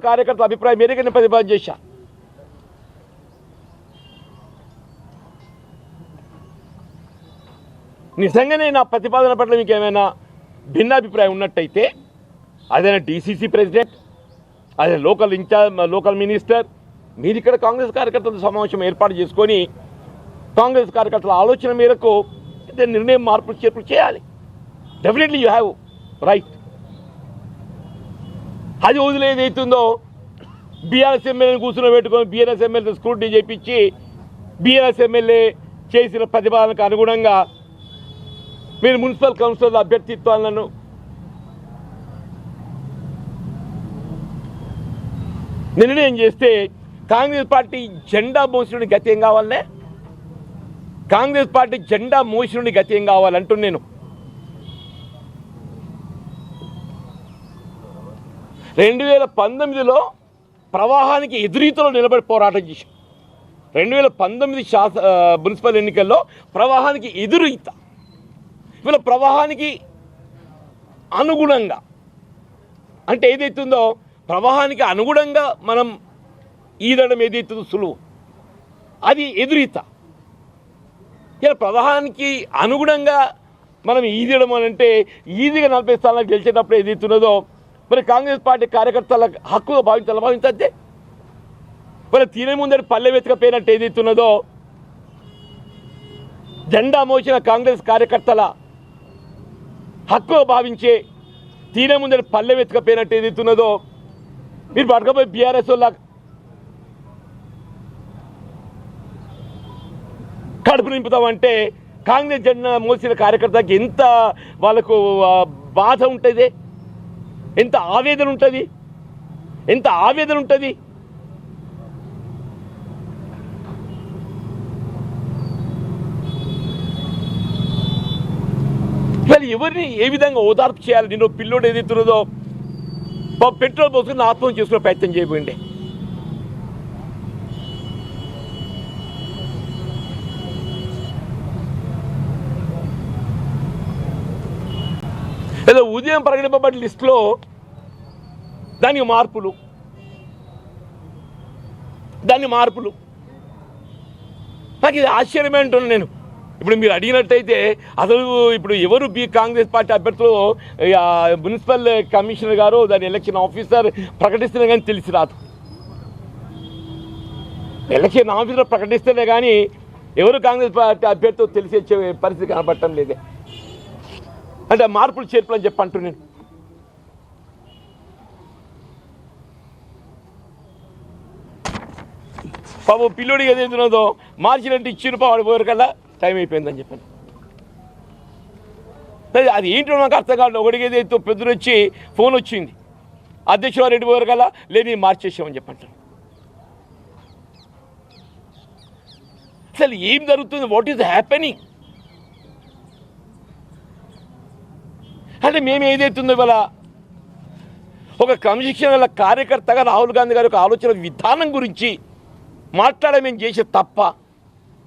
కార్యకర్తల అభిప్రాయం మేరకు నేను ప్రతిపాదన చేశా. నిజంగానే నా ప్రతిపాదన పట్ల మీకు ఏమైనా భిన్నాభిప్రాయం ఉన్నట్టయితే అదైనా డీసీసీ ప్రెసిడెంట్, అదే లోకల్ ఇన్ఛార్జ్, లోకల్ మినిస్టర్, మీరు ఇక్కడ కాంగ్రెస్ కార్యకర్తల సమావేశం ఏర్పాటు చేసుకొని కాంగ్రెస్ కార్యకర్తల ఆలోచన మేరకు నిర్ణయం మార్పులు చేర్పులు చేయాలి. Definitely you have right. అది వదిలేదైతుందో బీఆర్ఎస్ ఎమ్మెల్యేని కూర్చుని పెట్టుకొని బీఆర్ఎస్ ఎమ్మెల్యే స్క్రూటినీ చేయించి బీఆర్ఎస్ ఎమ్మెల్యే చేసిన ప్రతిపాదనకు అనుగుణంగా మీరు మున్సిపల్ కౌన్సిలర్ల అభ్యర్థిత్వాలను నిర్ణయం చేస్తే కాంగ్రెస్ పార్టీ జెండా మోసినుడి గతి ఏం కావాలనే? కాంగ్రెస్ పార్టీ జెండా మోసినుడి గతి ఏం కావాలంటూ నేను 2019లో ప్రవాహానికి ఎదురీతలో నిలబడి పోరాటం చేశాం. 2019 మున్సిపల్ ఎన్నికల్లో ప్రవాహానికి ఎదురీత. ఇవాళ ప్రవాహానికి అనుగుణంగా అంటే ఏదైతుందో ప్రవాహానికి అనుగుణంగా మనం ఈదడం ఏదైతుందో సులువు, అది ఎదురీత. ఇలా ప్రవాహానికి అనుగుణంగా మనం ఈదడం అని అంటే ఈజీగా 40 స్థానాలకు గెలిచేటప్పుడు ఏదైతున్నదో మరి కాంగ్రెస్ పార్టీ కార్యకర్తల హక్కుగా భావించద్దే. మరి తీరే ముందడి పల్లె వెతకపోయినట్టు ఏదైతున్నదో జెండా మోసిన కాంగ్రెస్ కార్యకర్తల హక్కుగా భావించే తీరే ముందడి పల్లె వెతకపోయినట్టు ఏదైతున్నదో మీరు పట్టుకపోయి బీఆర్ఎస్ వాళ్ళ కడుపు నింపుతామంటే కాంగ్రెస్ జెండా మోసిన కార్యకర్తకి ఎంత వాళ్ళకు బాధ ఉంటుంది, ఎంత ఆవేదన ఉంటుంది, ఎంత ఆవేదన ఉంటుంది. మరి ఎవరిని ఏ విధంగా ఓదార్పు చేయాలి? నేను పిల్లోడు ఏదైతున్నదో పెట్రోల్ పోసుకుని ఆత్మహత్య చేసుకునే ప్రయత్నం చేయబోయిండే. ఏదో ఉదయం ప్రకటింపబడిన లిస్టులో దానికి మార్పులు నాకు ఇది ఆశ్చర్యమే అంటున్నాను నేను. ఇప్పుడు మీరు అడిగినట్టయితే అసలు ఇప్పుడు ఎవరు కాంగ్రెస్ పార్టీ అభ్యర్థులు మున్సిపల్ కమిషనర్ గారు దాని ఎలక్షన్ ఆఫీసర్ ప్రకటిస్తేనే కానీ తెలిసి రాదు. ఎలక్షన్ ఆఫీసర్ ప్రకటిస్తేనే కానీ ఎవరు కాంగ్రెస్ పార్టీ అభ్యర్థులు తెలిసి వచ్చే పరిస్థితి కనపడటం లేదే. అంటే మార్పులు చేర్పులు అని చెప్పంటూ నేను పాపం పిల్లోడికి ఏదైతున్నదో మార్చినట్టు ఇచ్చిన వాడు పోయారు కదా టైం అయిపోయిందని చెప్పాను. అది ఏంటో నాకు అర్థం కాదు. ఒకటికి ఏదైతే పెద్దలు వచ్చి ఫోన్ వచ్చింది, అధ్యక్షుడు రెడ్డి పోయారు కదా లేని మార్చేసామని చెప్పంటారు. అసలు ఏం జరుగుతుంది? What is happening? అంటే మేము ఏదైతుందో ఇవాళ ఒక క్రమశిక్షణ కార్యకర్తగా రాహుల్ గాంధీ గారి యొక్క ఆలోచన విధానం గురించి మాట్లాడే మేము చేసే తప్ప